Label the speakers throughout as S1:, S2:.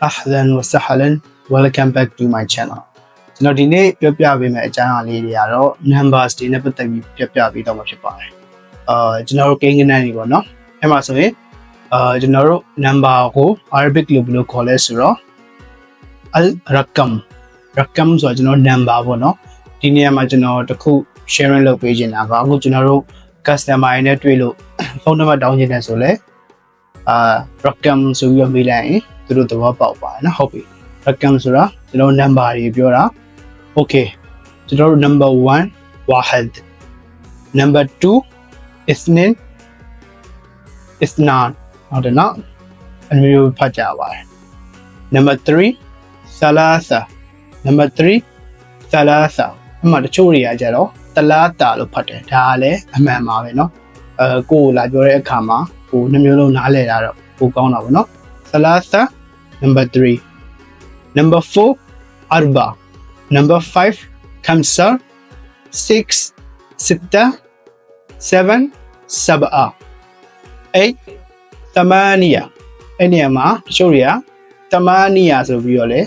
S1: Ahlan wa sahlan welcome back to my channel ကျွန်တော်ဒီနေ့ပြောပြပေးမယ့်အကြောင်းအရာလေးတွေကတော့ numbers တွေနဲ့ပတ်သက်ပြီးပြောပြပေးတော့မှာဖြစ်ပါတယ်ကျွန်တော်တို့ကိန်းဂဏန်းတွေပေါ့နော်အဲ့မှာဆိုရင်ကျွန်တော်တို့ number ကို Arabic လိုဘယ်လိုခေါ်လဲဆိုတော့ al rakam ဆိုတော့ကျွန်တော် number ပေါ့နော်ဒီနေရာမှာကျွန်တော်တခု sharing လုပ်ပေးချင်တာကအခုကျွန်တော်တို့ customer တွေနဲ့တွေ့လို့ဖုန်းနံပါတ်တောင်းချင်တယ်ဆိုလဲrakam ဆိုပြီးမေးလိုက်ရင်သူတို့သဘောပေါက်ပါတယ်နော်ဟုတ်ပြီ rakam ဆိုတာကျွန်တော် number တွေပြောတာ okay ကျွန်တော်တို့ number 1 wahid number 2 isnin isnan ဟုတ်တယ်နော်အမျိုးဖတ်ကြပါတယ် number 3 thalatha number 3 thalatha အမှတချို့တွေကကြတော့ thalatha လို့ဖတ်တယ်ဒါကလည်းအမှန်ပါပဲเนาะကိုယ်လာပြောတဲ့အခါမှာကိုနှမျိုးလုံးနားလည်တာတော့ပိုကောင်းတာပေါ့เนาะ thalatha number 3 number 4 arba number 5 khamsa 6 sitta 7 sab'a 8 tamaniya အဲ့ဒီမှာတချို့တွေက tamaniya ဆိုပြီးတော့လေ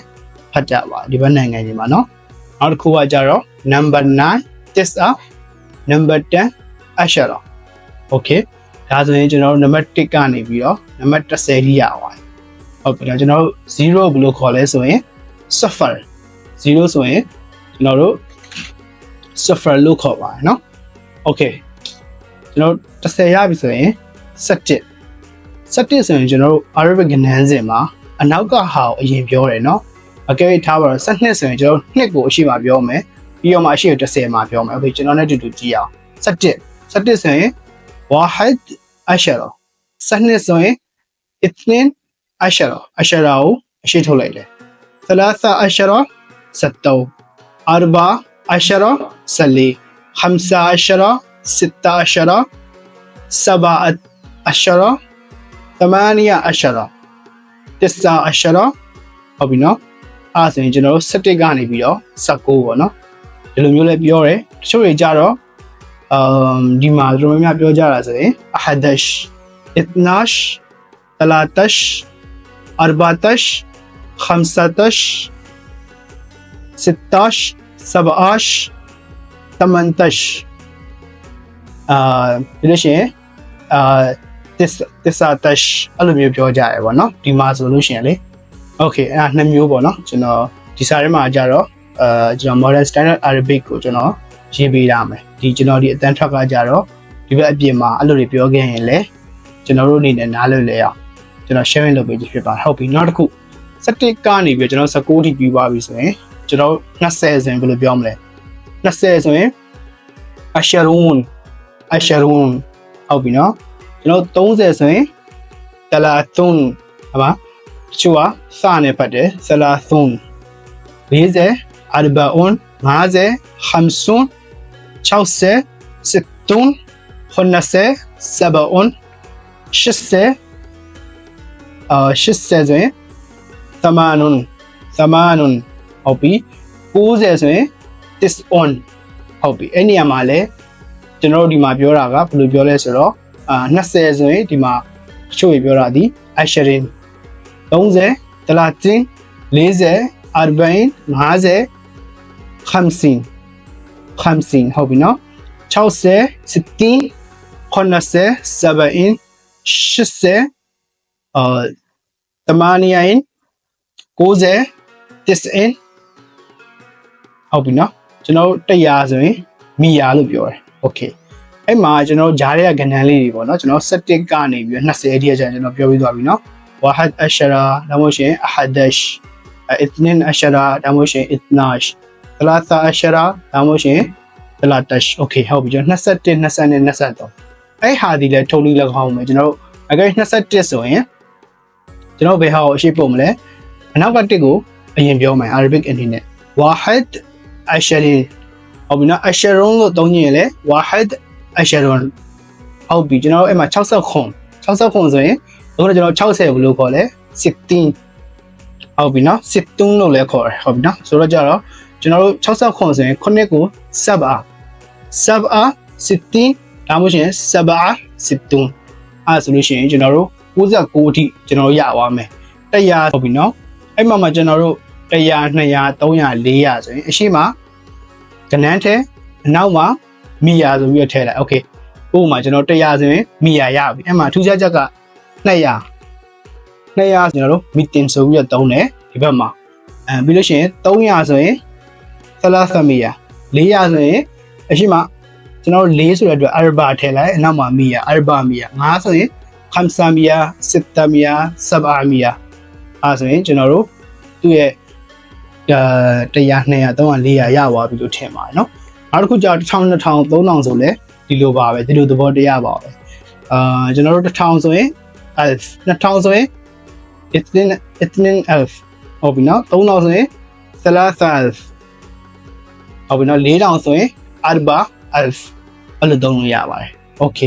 S1: ဖတ်ကြပါဒီဘက်နိုင်ငံကြီးမှာเนาะနောက်တစ်ခုကကြတော့ number 9 tis'a number 10 ashara okay ဒါဆိုရင်ကျွန်တော်တို့ number 1ကနေပြီးတော့ number 10ထိရအောင်ဟုတ်ပြီကျွန်တော်တို့0ဘယ်လိုခေါ်လဲဆိုရင် suffer 0ဆိုရင်ကျွန်တော်တို့ suffer လို့ခေါ်ပါတယ်เนาะ okay ကျွန်တော်10ရပြီဆိုရင်17ဆိုရင်ကျွန်တော်တို့ Arabic ကဏ္ဍစဉ်မှာအနောက်ကဟာကိုအရင်ပြောတယ်เนาะအကယ်၍ထားပါတော့12ဆိုရင်ကျွန်တော်2ကိုအရှိမပြောမယ်ပြီးတော့မှအရှိကို10မှာပြောမယ် okay ကျွန်တော်နဲ့တူတူကြည့်အောင်17ဆိုရင် wahid ashara 12ဆိုရင် ithnin ashara ကိုအရှိထုတ်လိုက်တယ် thalatha ashara 7 arba ashara 14 khamsa ashara sitta ashara sab'a ashara 8 ashara 9 ashara ဟုတ်ပြီနော်အဲ့ဆိုရင်ကျွန်တော်တို့17ကနေပြီးတော့19ပေါ့နော်ဒီလိုမျိုးလည်းပြောတယ်တချို့တွေကြတော့ဒီမှာတို့များပြောကြတာဆိုရင် ahadash itnash talatash arbatash khamsatash sittash sabash tamantash ဒီလိုရှင်tisatash အဲ့လိုမျိုးပြောကြရပါတော့ဒီမှာဆိုလို့ရှိရင်လေ okay အဲ့နှစ်မျိုးပေါ့နော်ကျွန်တော်ဒီစာထဲမှာကြတော့ကျွန်တော် modern standard arabic ကိုကျွန်တော်ရေးပေးရမယ်ဒီကျွန်တော်ဒီအတန်းထွက်ကကြတော့ဒီဘက်အပြင်မှာအဲ့လိုတွေပြောခဲ့ရင်လေကျွန်တော်တို့အနေနဲ့နားလည်လဲအောင်ကျွန်တော် sharing လုပ်ပေးခြင်းဖြစ်ပါတယ်ဟုတ်ပြီနောက်တစ်ခု17ကနေပြီးကျွန်တော်19ထိပြီးသွားပြီဆိုရင်ကျွန်တော်20ဆိုရင်ဘယ်လိုပြောမလဲ20ဆိုရင် asharun ဟုတ်ပြီနော်ကျွန်တော်30ဆိုရင် talathun ဟုတ်ပါတချို့ကစနဲ့ဖတ်တယ် salathun 40 arbaun 50 khamsun 60 sittun 70 sab'un 80 ဆိုရင် thamanun ဟုတ်ပြီ90ဆိုရင် tis'un ဟုတ်ပြီအဲ့နေရာမှာလဲကျွန်တော်တို့ဒီမှာပြောတာကဘယ်လိုပြောလဲဆိုတော့20ဆိုရင်ဒီမှာတချို့ပြောတာဒီ asharin 30 talatin 40 arba'in 50 50ဟုတ်ပြီနော်60 60 70 70 80 tamanin 90 90ဟုတ်ပြီနော်ကျွန်တော်100ဆိုရင်မီယာလို့ပြောတယ် okay အဲ့မှာကျွန်တော်ဂျားရဲ့ကဏ္ဍလေးတွေပေါ့နော်ကျွန်တော်17ကနေပြီး20အထိကျွန်တော်ပြောပြီးသွားပြီနော် wahid ashara ဒါမှမဟုတ်ရှင် ahadash ithnin ashara ဒါမှမဟုတ်ရှင် ithnash thalatha ashara ဒါမှမဟုတ်ရှင် talatash okay ဟုတ်ပြီကျွန်တော်21 22 23အဲ့ဟာဒီလဲထုံလေးလောက်အောင်မယ်ကျွန်တော်အကယ်21ဆိုရင်ကျွန်တော်ဘယ်ဟာကိုအရှိပုံမလဲအနောက်က1ကိုအရင်ပြောမယ် Arabic အနေနဲ့ wahid asharin ဟုတ်ပြီနော် asharun လို့သုံးရင်လေ wahid asharun ဟုတ်ပြီကျွန်တော်အဲ့မှာ60ခွန်ဆိုရင်အခုတော့ကျွန်တော်60ဘယ်လိုခေါ်လဲ16ဟုတ်ပြီနော်17လို့လည်းခေါ်တယ်ဟုတ်ပြီနော်ဆိုတော့ကြတော့ကျွန်တော်တို့60ခွန်ဆိုရင်9ကို sab'a 16 ဒါမှမဟုတ်ရှင် sab'a 17အဲ့ဆိုလို့ရှိရင်ကျွန်တော်တို့69အထိကျွန်တော်ရသွားမယ်100ဟုတ်ပြီနော် အဲ့မှာကျွန်တော်တို့100 200 300 400ဆိုရင်အရှိမကနန်းထဲအနောက်မှာမီယာဆိုပြီးတော့ထည့်လိုက်โอเคဥပမာကျွန်တော်100ဆိုရင်မီယာရပြီအဲ့မှာထူးခြားချက်က200ကျွန်တော်တို့မီတင်ဆိုပြီးတော့သုံးတယ်ဒီဘက်မှာပြီးလို့ရှိရင်300ဆိုရင်ဆလာဆမီယာ400ဆိုရင်အရှိမကျွန်တော်တို့4ဆိုတဲ့အတွက်အာရဘာထည့်လိုက်အနောက်မှာမီယာအာရဘာမီယာ5ဆိုရင်ခမ်ဆာမီယာစစ်တမီယာဆဘာမီယာအဲဆိုရင်ကျွန်တော်တို့သူ့ရဲ့100 200 300 400ရသွားပြီလို့ထင်ပါတယ်เนาะနောက်တစ်ခုကျတော့1000 2000 3000ဆိုလဲဒီလိုပါပဲဒီလိုသဘောတရားပါပဲကျွန်တော်တို့1000ဆိုရင်alf 2000ဆိုရင်ethnin alf ဟုတ်ပြီเนาะ3000ဆိုရင် thalatha alf ဟုတ်ပြီเนาะ4000ဆိုရင် arba alf အဲ့လိုသုံးလို့ရပါတယ်โอเค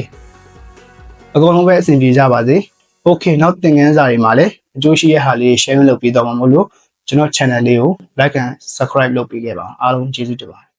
S1: အကုန်လုံးပဲအဆင်ပြေကြပါစေโอเคနောက်သင်ခန်းစာတွေမှာလည်းအကျိုးရှိတဲ့ဟာလေး share လုပ်ပေးတော့မှာမို့လို့ကျွန်တော် channel လေးကို like and subscribe လုပ်ပေးခဲ့ပါအောင်အားလုံးကျေးဇူးတင်ပါတယ်